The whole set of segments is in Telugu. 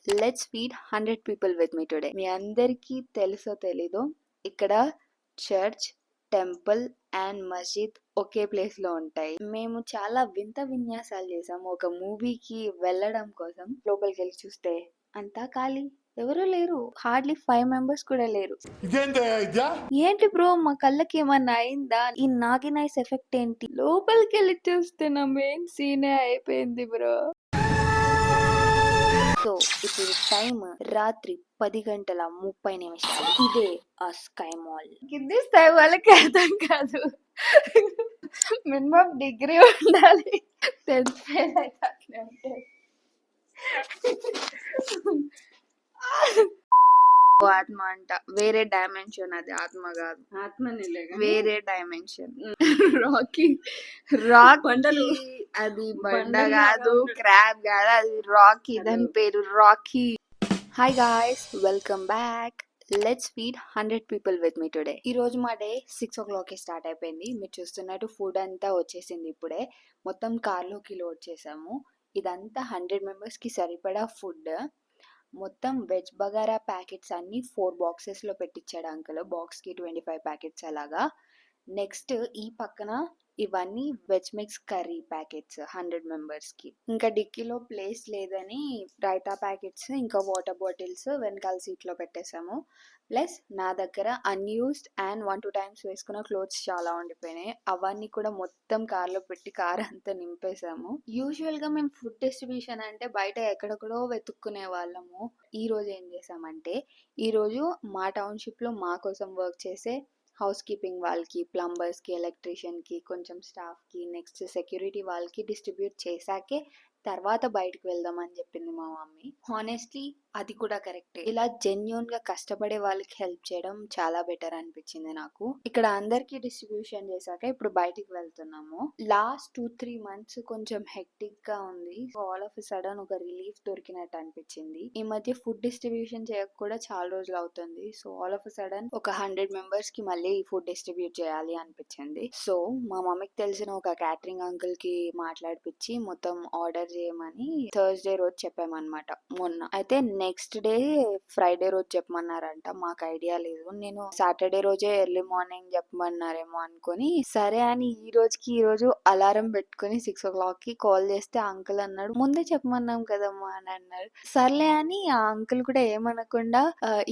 Let's feed 100 people with me today. మీ అందరికీ తెలుసో తెలీదో ఇక్కడ చర్చ్, టెంపుల్ అండ్ మస్జిద్ ఒకే ప్లేస్ లో ఉంటాయి. మేము చాలా వింత విన్యాసాలు చేసాము ఒక మూవీకి వెళ్ళడం కోసం. లోపలికి వెళ్ళి చూస్తే అంతా ఖాళీ, ఎవరూ లేరు. హార్డ్లీ 5 మెంబర్స్ కూడా లేరు. ఏంటి బ్రో, మా కళ్ళకి ఏమన్నా అయిందా? ఈ నాగినైస్ ఎఫెక్ట్ ఏంటి? లోపలికి వెళ్ళి చూస్తే నా మెయిన్ సీనే అయిపోయింది బ్రో. సో ఇప్పుడు టైం రాత్రి 10:30 ఇదే ఆ స్కై మాల్. కింది స్థాయి వాళ్ళకి అర్థం కాదు, మినిమం డిగ్రీ ఉండాలి, 10th ఫెయిల్ అయితే అట్లే ఉంటుంది. ఆత్మ అంట వేరే డైమెన్షన్, అది ఆత్మ కాదు, వేరే డైమెన్షన్. రాక్ బండలు, అది బండ కాదు, క్రాబ్ కాదు, అది రాకీ, దాని పేరు Rocky. Hi guys, welcome back. Let's feed 100 people with me today. ఈ రోజు మా డే 6 o'clock స్టార్ట్ అయిపోయింది. మీరు చూస్తున్నట్టు ఫుడ్ అంతా వచ్చేసింది ఇప్పుడే. మొత్తం కార్లోకి లోడ్ చేసాము. ఇదంతా 100 members కి సరిపడా ఫుడ్. మొత్తం వెజ్ బగారా ప్యాకెట్స్ అన్ని 4 boxes లో పెట్టించాడు అంకుల్. బాక్స్ కి 25 ప్యాకెట్స్ అలాగా. నెక్స్ట్ ఈ పక్కన ఇవన్నీ veg mix curry packets 100 members కి. ఇంకా డిక్కీలో ప్లేస్ లేదని రైతా ప్యాకెట్స్ ఇంకా వాటర్ బాటిల్స్ వెనకాల సీట్ లో పెట్టేశాము. ప్లస్ నా దగ్గర అన్యూస్డ్ అండ్ 1-2 times వేసుకున్న క్లోత్స్ చాలా ఉండిపోయినాయి. అవన్నీ కూడా మొత్తం కార్లో పెట్టి కార్ అంతా నింపేశాము. యూజువల్ గా మేము ఫుడ్ డిస్ట్రిబ్యూషన్ అంటే బయట ఎక్కడెక్కడో వెతుక్కునే వాళ్ళము. ఈ రోజు ఏం చేసామంటే, ఈ రోజు మా టౌన్షిప్ లో మా కోసం వర్క్ చేసే హౌస్ కీపింగ్ వాళ్ళకి, ప్లంబర్స్ కి, ఎలక్ట్రీషియన్ కి, కొంచెం స్టాఫ్ కి, నెక్స్ట్ సెక్యూరిటీ వాళ్ళకి డిస్ట్రిబ్యూట్ చేశాకే తర్వాత బయటకు వెళ్దాం అని చెప్పింది మా మమ్మీ. హానెస్ట్లీ అది కూడా కరెక్ట్. ఇలా జెన్యూన్ గా కష్టపడే వాళ్ళకి హెల్ప్ చేయడం చాలా బెటర్ అనిపించింది నాకు. ఇక్కడ అందరికి డిస్ట్రిబ్యూషన్ చేశాక ఇప్పుడు బయటికి వెళ్తున్నాము. లాస్ట్ 2-3 months కొంచెం హెక్టిక్ గా ఉంది. ఆల్ ఆఫ్ సడన్ ఒక రిలీఫ్ దొరికినట్టు అనిపించింది. ఈ మధ్య ఫుడ్ డిస్ట్రిబ్యూషన్ చేయక కూడా చాలా రోజులు అవుతుంది. సో ఆల్ ఆఫ్ సడన్ ఒక 100 members కి మళ్ళీ ఫుడ్ డిస్ట్రిబ్యూట్ చేయాలి అనిపించింది. సో మా మమ్మీకి తెలిసిన ఒక క్యాటరింగ్ అంకుల్ కి మాట్లాడిపించి మొత్తం ఆర్డర్ చేయమని థర్స్డే రోజు చెప్పామన్నమాట మొన్న. అయితే నెక్స్ట్ డే ఫ్రైడే రోజు చెప్పమన్నారంట. మాకు ఐడియా లేదు. నేను సాటర్డే రోజే ఎర్లీ మార్నింగ్ చెప్పమన్నారేమో అనుకుని సరే అని ఈ రోజు అలారం పెట్టుకుని 6 o'clock కి కాల్ చేస్తే అంకుల్ అన్నాడు, ముందే చెప్పమన్నాం కదమ్మా అని అన్నాడు. సర్లే అని ఆ అంకుల్ కూడా ఏమనకుండా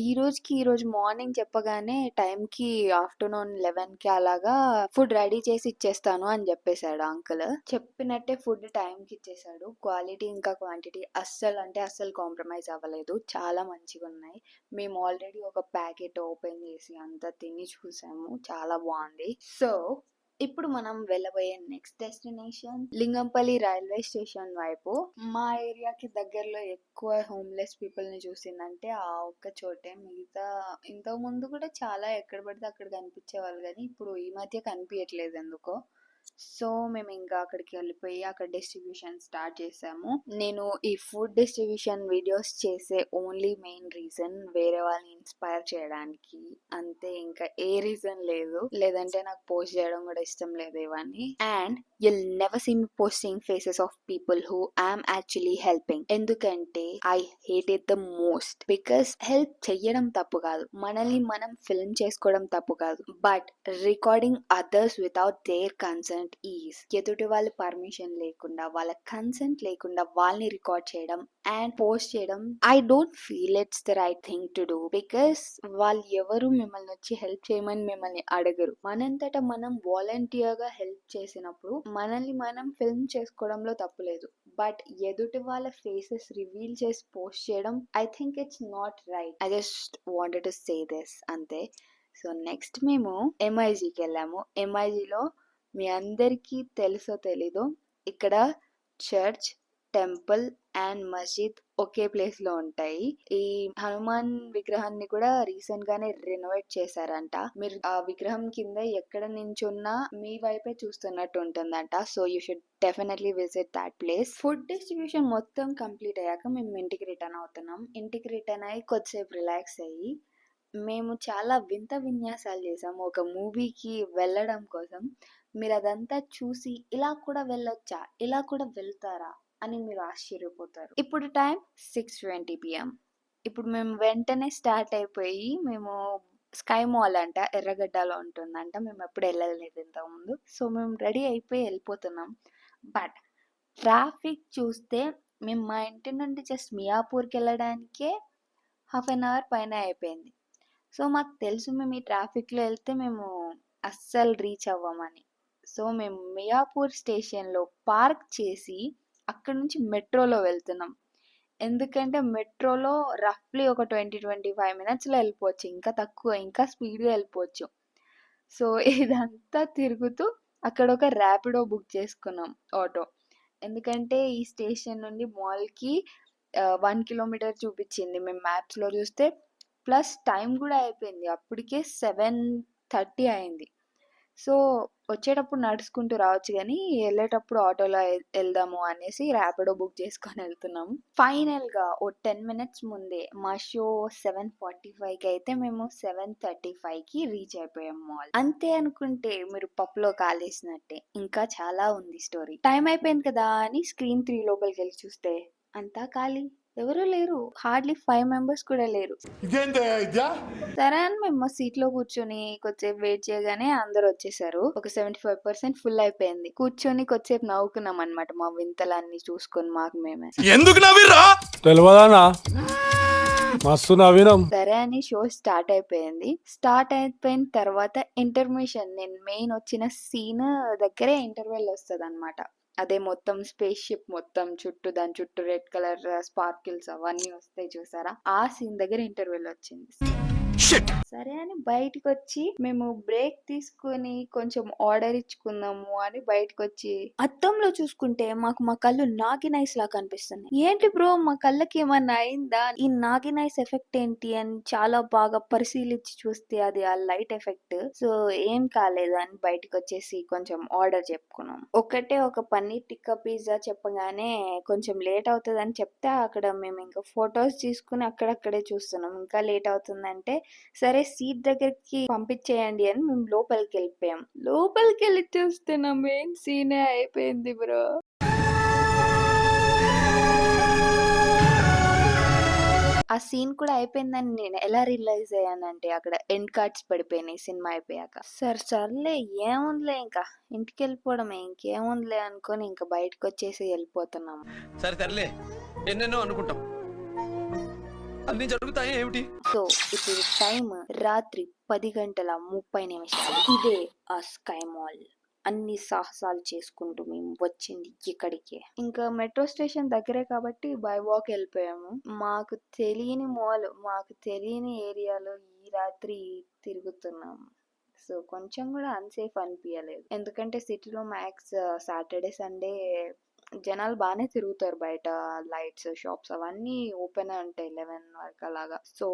ఈ రోజు మార్నింగ్ చెప్పగానే టైం కి ఆఫ్టర్నూన్ 11 కి అలాగా ఫుడ్ రెడీ చేసి ఇచ్చేస్తాను అని చెప్పేశాడు అంకుల్. చెప్పినట్టే ఫుడ్ టైం కి ఇచ్చేసాడు. క్వాలిటీ ఇంకా క్వాంటిటీ అస్సలు కాంప్రమైజ్ అవ్వలేదు. చాలా మంచిగా ఉన్నాయి. మేము ఆల్రెడీ ఒక ప్యాకెట్ ఓపెన్ చేసి అంతా తిని చూసాము, చాలా బాగుంది. సో ఇప్పుడు మనం వెళ్ళబోయే next destination Lingampally railway station వైపు. మా ఏరియాకి దగ్గరలో ఎక్కువ హోమ్లెస్ పీపుల్ ని చూసిందంటే ఆ ఒక్క చోటే. మిగతా ఇంతకు ముందు కూడా చాలా ఎక్కడ పడితే అక్కడ కనిపించేవాళ్ళు, కానీ ఇప్పుడు ఈ మధ్య కనిపించట్లేదు ఎందుకో. సో మేము ఇంకా అక్కడికి వెళ్ళిపోయి అక్కడ డిస్ట్రిబ్యూషన్ స్టార్ట్ చేసాము. నేను ఈ ఫుడ్ డిస్ట్రిబ్యూషన్ వీడియోస్ చేసే ఓన్లీ మెయిన్ రీజన్ వేరే వాళ్ళని ఇన్స్పైర్ చేయడానికి అంతే, ఇంకా ఏ రీజన్ లేదు. లేదంటే నాకు పోస్ట్ చేయడం కూడా ఇష్టం లేదు ఇవన్నీ. And you'll never see me posting faces of people who am actually helping. ఎందుకంటే I hate it the most. Because help చెయ్యడం తప్పు కాదు, మనల్ని మనం ఫిల్మ్ చేసుకోవడం తప్పు కాదు, but recording others without their consent is. ఎదుటి వాళ్ళ పర్మిషన్ లేకుండా, వాళ్ళ కన్సెంట్ లేకుండా వాళ్ళని రికార్డ్ చేయడం అండ్ పోస్ట్ చేయడం, I don't feel it's the right thing to do. Because వాళ్ళు ఎవరు మిమ్మల్ని వచ్చి హెల్ప్ చేయమని మిమ్మల్ని అడగరు. మనంతటా మనం వాలంటీర్ గా హెల్ప్ చేసినప్పుడు మనల్ని మనం ఫిల్మ్ చేసుకోవడంలో తప్పులేదు. బట్ ఎదుటి వాళ్ళ ఫేసెస్ రివీల్ చేసి పోస్ట్ చేయడం, I think it's not right. I just wanted to say this, అంతే. సో నెక్స్ట్ మేము ఎంఐజీకి వెళ్ళాము. ఎంఐజీలో మీ అందరికీ తెలుసో తెలీదో ఇక్కడ చర్చ్, టెంపుల్ అండ్ మస్జిద్ ఒకే ప్లేస్ లో ఉంటాయి. ఈ హనుమాన్ విగ్రహాన్ని కూడా రీసెంట్ గానే రెనోవేట్ చేశారంట. మీరు ఆ విగ్రహం కింద ఎక్కడ నించున్నా మీ వైపే చూస్తున్నట్టు ఉంటుందంట. So you should definitely visit that place. Food distribution మొత్తం కంప్లీట్ అయ్యాక మేము ఇంటికి రిటర్న్ అవుతున్నాం. ఇంటికి రిటర్న్ అయ్యి కొద్దిసేపు రిలాక్స్ అయ్యి మేము చాలా వింత విన్యాసాలు చేసాము ఒక మూవీకి వెళ్ళడం కోసం. మీరు అదంతా చూసి ఇలా కూడా వెళ్ళొచ్చా, ఇలా కూడా వెళ్తారా అని మీరు ఆశ్చర్యపోతారు. ఇప్పుడు టైం 6:20 PM. ఇప్పుడు మేము వెంటనే స్టార్ట్ అయిపోయి మేము స్కై మాల్ అంట ఎర్రగడ్డలో ఉంటుందంట. మేము ఎప్పుడు వెళ్ళలేదు ఇంతకుముందు. సో మేము రెడీ అయిపోయి వెళ్ళిపోతున్నాం. బట్ ట్రాఫిక్ చూస్తే మేము మా ఇంటి నుండి జస్ట్ మియాపూర్కి వెళ్ళడానికే హాఫ్ అన్ అవర్ పైన అయిపోయింది. సో మాకు తెలుసు మేము ఈ ట్రాఫిక్లో వెళ్తే మేము అస్సలు రీచ్ అవ్వమని. సో మేము మియాపూర్ స్టేషన్లో పార్క్ చేసి అక్కడ నుంచి మెట్రోలో వెళ్తున్నాం. ఎందుకంటే మెట్రోలో రఫ్లీ ఒక 20-25 మినిట్స్లో వెళ్ళిపోవచ్చు, ఇంకా తక్కువ, ఇంకా స్పీడ్గా వెళ్ళిపోవచ్చు. సో ఇదంతా తిరుగుతూ అక్కడ ఒక ర్యాపిడో బుక్ చేసుకున్నాం ఆటో. ఎందుకంటే ఈ స్టేషన్ నుండి మాల్కి 1 కిలోమీటర్ చూపించింది మేము మ్యాప్స్లో చూస్తే. ప్లస్ టైం కూడా అయిపోయింది, అప్పటికే 7:30 అయింది. సో వచ్చేటప్పుడు నడుచుకుంటూ రావచ్చు కానీ వెళ్ళేటప్పుడు ఆటోలో వెళ్దాము అనేసి ర్యాపిడో బుక్ చేసుకొని వెళ్తున్నాము. ఫైనల్గా ఓ 10 మినిట్స్ ముందే మా షో 7:45కి అయితే మేము 7:35కి రీచ్ అయిపోయాం మాల్. అంతే అనుకుంటే మీరు పప్పులో కాలేసినట్టే, ఇంకా చాలా ఉంది స్టోరీ. టైం అయిపోయింది కదా అని స్క్రీన్ 3 లోపలికి వెళ్ళి చూస్తే అంతా ఖాళీ, ఎవరూ లేరు. హార్డ్లీ 5 మెంబర్స్ కూడా లేరు. సరే అని మేము మా సీట్ లో కూర్చొని కొద్దిసేపు వెయిట్ చేయగానే అందరు వచ్చేసారు. ఒక 75% ఫుల్ అయిపోయింది. కూర్చొని కొద్దిసేపు నవ్వుకున్నాం అనమాట మా వింతలన్నీ చూసుకొని మాకు మేమే. ఎందుకు నవ్విర్రా తెలియదానా మస్తు నవ్వినాం. సరే అని షో స్టార్ట్ అయిపోయింది. స్టార్ట్ అయిపోయిన తర్వాత ఇంటర్మిషన్, నేను మెయిన్ వచ్చిన సీన్ దగ్గరే ఇంటర్వెల్ వస్తుంది అనమాట. అదే మొత్తం స్పేస్ షిప్ మొత్తం చుట్టూ, దాని చుట్టూ రెడ్ కలర్ స్పార్కిల్స్ అవన్నీ వస్తాయి చూసారా, ఆ సీన్ దగ్గర ఇంటర్వెల్ వచ్చింది. సరే అని బయటకు వచ్చి మేము బ్రేక్ తీసుకుని కొంచెం ఆర్డర్ ఇచ్చుకుందాము అని బయటకు వచ్చి అద్దంలో చూసుకుంటే మాకు మా కళ్ళు నాగినైస్ లా కనిపిస్తున్నాయి. ఏంటి బ్రో మా కళ్ళకి ఏమన్నా అయిందా, ఈ నాగినైస్ ఎఫెక్ట్ ఏంటి అని చాలా బాగా పరిశీలించి చూస్తే అది ఆ లైట్ ఎఫెక్ట్. సో ఏం కాలేదు అని బయటకు వచ్చేసి కొంచెం ఆర్డర్ చెప్పుకున్నాం. ఒకటే ఒక పన్నీర్ టిక్కా పిజ్జా చెప్పగానే కొంచెం లేట్ అవుతుంది అని చెప్తే అక్కడ మేము ఇంకా ఫొటోస్ తీసుకుని అక్కడక్కడే చూస్తున్నాం. ఇంకా లేట్ అవుతుందంటే సరే సీట్ దగ్గరికి పంపించేయండి అని మేము లోపలికి వెళ్ళిపోయాం. లోపలికి వెళ్ళి చూస్తే నా మెయిన్ సీనే అయిపోయింది బ్రో. ఆ సీన్ కూడా అయిపోయిందని నేను ఎలా రియలైజ్ అయ్యానంటే అక్కడ ఎండ్ కార్డ్స్ పడిపోయినాయి సినిమా అయిపోయాక. సర్లే ఏముందిలే ఇంకా ఇంటికి వెళ్ళిపోవడమే, ఇంకేముందిలే అనుకొని ఇంకా బయటకు వచ్చేసి వెళ్ళిపోతున్నాము. సర్లే ఎన్నెన్నో అనుకుంటాం, అన్ని జరుగుతాయి ఏమిటి. సో ఇప్పుడు టైం రాత్రి 10:30. ఇదే ఆ స్కై మాల్. అన్ని సాహసాలు చేసుకుంటూ మేము వచ్చింది ఇక్కడికే. ఇంకా మెట్రో స్టేషన్ దగ్గరే కాబట్టి బై వాక్ వెళ్ళిపోయాము. మాకు తెలియని మాల్, మాకు తెలియని ఏరియాలో ఈ రాత్రి తిరుగుతున్నాము. సో కొంచెం కూడా అన్సేఫ్ అనిపించలేదు. ఎందుకంటే సిటీలో మ్యాక్స్ సాటర్డే సండే జనాలు బాగానే తిరుగుతారు బయట. లైట్స్, షాప్స్ అవన్నీ ఓపెన్ ఉంటాయి 11 వరకు అలాగా. సో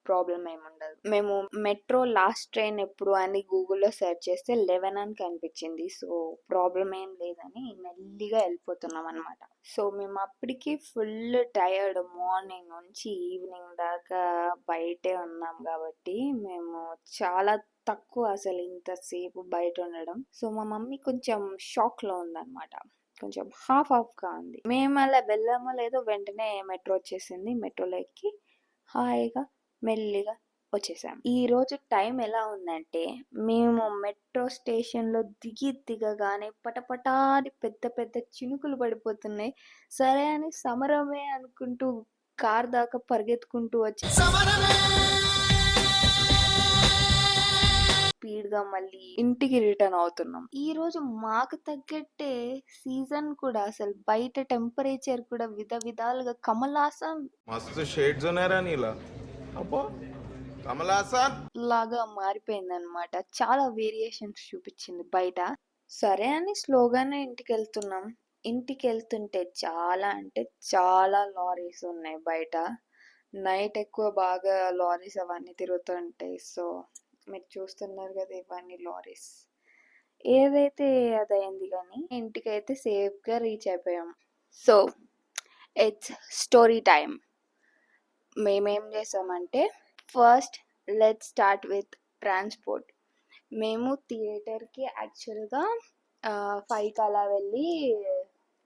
ప్రాబ్లం ఏమి ఉండదు. మేము మెట్రో లాస్ట్ ట్రైన్ ఎప్పుడు అని గూగుల్లో సెర్చ్ చేస్తే 11 అని కనిపించింది. సో ప్రాబ్లం ఏం లేదని మెల్లిగా వెళ్ళిపోతున్నాం అనమాట. సో మేము అప్పటికి ఫుల్ టైర్డ్, మార్నింగ్ నుంచి ఈవినింగ్ దాకా బయటే ఉన్నాం కాబట్టి మేము చాలా తక్కువ అసలు ఇంతసేపు బయట ఉండడం. సో మా మమ్మీ కొంచెం షాక్ లో ఉందన్నమాట, కొంచెం హాఫ్గా ఉంది. మేము అలా వెళ్ళామో లేదో వెంటనే మెట్రో వచ్చేసింది. మెట్రోలో ఎక్కి హాయిగా మెల్లిగా వచ్చేసాం. ఈ రోజు టైం ఎలా ఉందంటే మేము మెట్రో స్టేషన్లో దిగగానే పటపటాని పెద్ద పెద్ద చినుకులు పడిపోతున్నాయి. సరే అని సమరమే అనుకుంటూ కార్ దాకా పరిగెత్తుకుంటూ వచ్చి స్పీడ్ గా మళ్ళీ ఇంటికి రిటర్న్ అవుతున్నాం. ఈ రోజు మాకు తగ్గట్టే సీజన్ కూడా అసలు బయట టెంపరేచర్ కూడా విధాలుగా కమలాసన్ మస్తు షేడ్స్ ఉన్నారా నీలా, అబ్బో కమలాసన్ లాగా మారిపోయింది అనమాట. చాలా వేరియేషన్స్ చూపించింది బయట. సరే అని స్లోగానే ఇంటికి వెళ్తున్నాం. ఇంటికి వెళ్తుంటే చాలా అంటే చాలా లారీస్ ఉన్నాయి బయట. నైట్ ఎక్కువ బాగా లారీస్ అవన్నీ తిరుగుతుంటాయి. సో మీరు చూస్తున్నారు కదా ఇవన్నీ లారీస్. ఏదైతే అదైంది కానీ ఇంటికైతే సేఫ్గా రీచ్ అయిపోయాం. So it's story time. మేమేం చేసామంటే first let's start with transport. మేము థియేటర్కి యాక్చువల్గా 5 అలా వెళ్ళి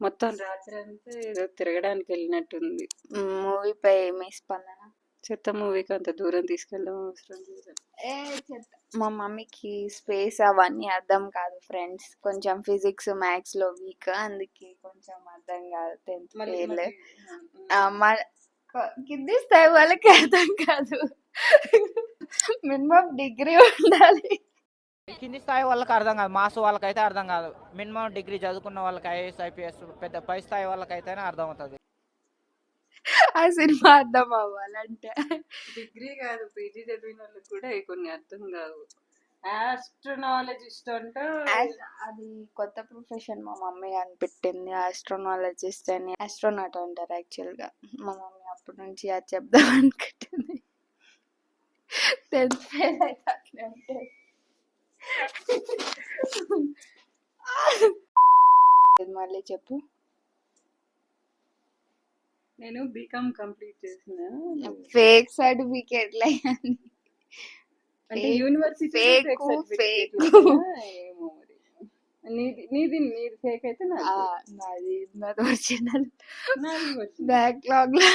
మొత్తం రాత్రి అంతా ఏదో తిరగడానికి వెళ్ళినట్టుంది. మూవీపై మీ స్పందన? చెత్త మూవీకి అంత దూరం తీసుకెళ్ళడం అవసరం లేదు. మా మమ్మీకి స్పేస్ అవన్నీ అర్థం కాదు ఫ్రెండ్స్. కొంచెం ఫిజిక్స్ మ్యాథ్స్ లో వీక్, అందుకే కొంచెం అర్థం కాదు. 10th fail. కింది స్థాయి వాళ్ళకి అర్థం కాదు. మినిమం డిగ్రీ ఉండాలి. కింది స్థాయి వాళ్ళకి అర్థం కాదు, మాస్ వాళ్ళకైతే అర్థం కాదు. మినిమం డిగ్రీ చదువుకున్న వాళ్ళకి ఐఏఎస్ ఐపీఎస్ పెద్ద పై స్థాయి వాళ్ళకైతేనే అర్థం అవుతుంది. ఆ సినిమా అర్థం అవ్వాలంటే డిగ్రీ కాదు, పీజీ చదివిన వాళ్ళకి కూడా కొన్ని అర్థం కావు. ఆస్ట్రోనాలజిస్ట్ అంటే అది కొత్త ప్రొఫెషన్ మా మమ్మీ కనిపెట్టింది. ఆస్ట్రోనాలజిస్ట్ అని, ఆస్ట్రోనాట్ అంటారు యాక్చువల్ గా. మా మమ్మీ అప్పటి నుంచి అది చెప్దాం అనుకుంటుంది. 10th ఫెయిల్ అయితే అట్లే ఉంటుంది. మళ్ళీ చెప్పు. నేను బీకామ్ కంప్లీట్ చేసిన. ఫేక్ సర్టిఫికేట్ అంటే యూనివర్సిటీ ఫేక్ ఏమో మరి. నీది ఫేక్ అయితే నాది ఒరిజినల్. నాది వచ్చింది. బ్యాక్లాగ్ లో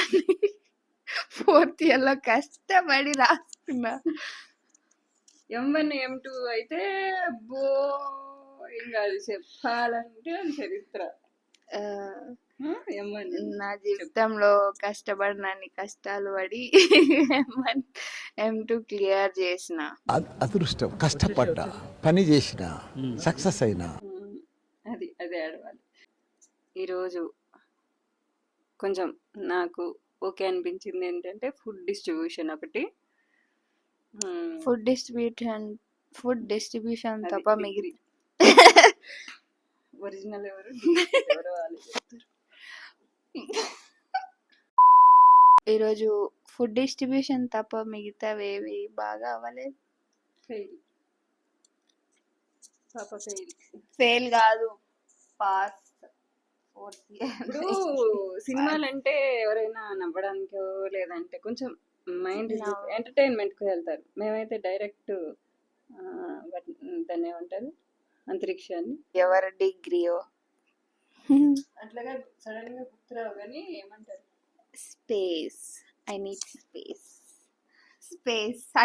4th ఇయర్ లో కష్టపడి రాసుకున్నా. M1 M2 అయితే అబ్బో ఇంకా అది చెప్పాలంటే అది చరిత్ర. M1 నా జీవితంలో కష్టపడినన్ని కష్టాలు పడి M2 క్లియర్ చేసిన. అదృష్టం, కష్టపడ్డా, పని చేసిన, సక్సెస్ అయినా. అది ఆడవాలి. ఈరోజు కొంచెం నాకు ఓకే అనిపించింది ఏంటంటే ఫుడ్ డిస్ట్రిబ్యూషన్ ఒకటి. ఫుడ్ డిస్ట్రిబ్యూషన్ అది తప్ప మిగిలి ఒరిజినల్ ఎవరు వాళ్ళు చెప్తారు. ఈరోజు ఫుడ్ డిస్ట్రిబ్యూషన్ తప్ప మిగతావేవి బాగా అవ్వలేదు. ఫెయిల్. పాప ఫెయిల్. ఫెయిల్ కాదు, పాస్. 4th year. ఇప్పుడు సినిమాలు అంటే ఎవరైనా నవ్వడానికో లేదంటే కొంచెం మైండ్ ఎంటర్టైన్మెంట్ కు వెళ్తారు. మేమైతే డైరెక్ట్ దాన్ని ఏమంటారు, అంతరిక్షాన్ని. ఎవరు డిగ్రీయో అట్లాగా సడన్ గా గుర్తురావు కానీ ఏమంటారు, space. I need space.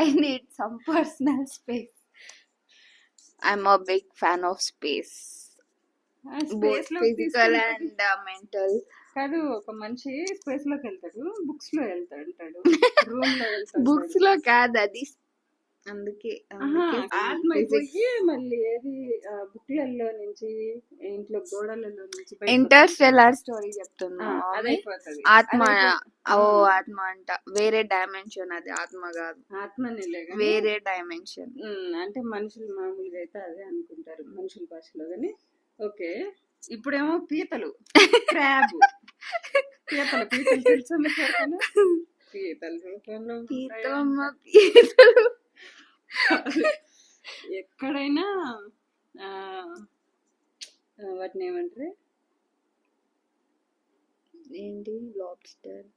I need some personal space. I'm a big fan of space, space లో ఫిజికల్ అండ్ మెంటల్. కాదు, ఒక మనిషి స్పేస్ లోకి వెళ్తాడు, బుక్స్ లో వెళ్తాడు, రూమ్ లో వెళ్తాడు. బుక్స్ లో కాదు అది, అందుకే ఆత్మ పోయి మళ్ళీ ఏది బుక్లలో నుంచి ఇంట్లో గోడలలో నుంచి ఇంటర్స్టెల్లార్ స్టోరీ చెప్తున్నా. అదైపోతుంది. ఆత్మ ఆత్మ అంట వేరే డైమెన్షన్. అది ఆత్మ కాదు, ఆత్మనిలే వేరే డైమెన్షన్. అంటే మనుషులు మామూలుగా అయితే అదే అనుకుంటారు మనుషుల భాషలో కానీ. ఓకే, ఇప్పుడేమో పీతలు, క్రాబ్. పీతలు తెలుసా మీకు? పీతలు రూపంలో పీతలు ఎక్కడైనా వాటిని ఏమంటారు, ఏంటి, లాబ్స్టర్,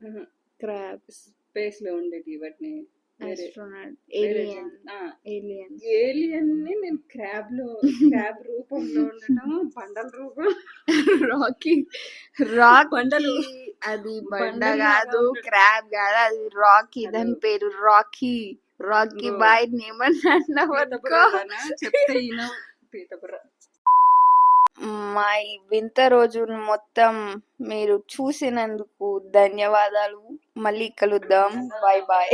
క్రాబ్, స్పేస్ లో ఉండేవి వాటిని. ఏలియన్ ని నేను క్రాబ్ రూపంలో ఉండటం, బండల రూపం. రాక్ బండలు. అది బండ కాదు, క్రాబ్ కాదు, అది రాకీ. దాని పేరు రాకీ బాయ్. నేమన్నా చెప్తే పీతబుర్ర. మా ఈ వింత రోజును మొత్తం మీరు చూసినందుకు ధన్యవాదాలు. మళ్ళీ కలుద్దాం. Bye bye.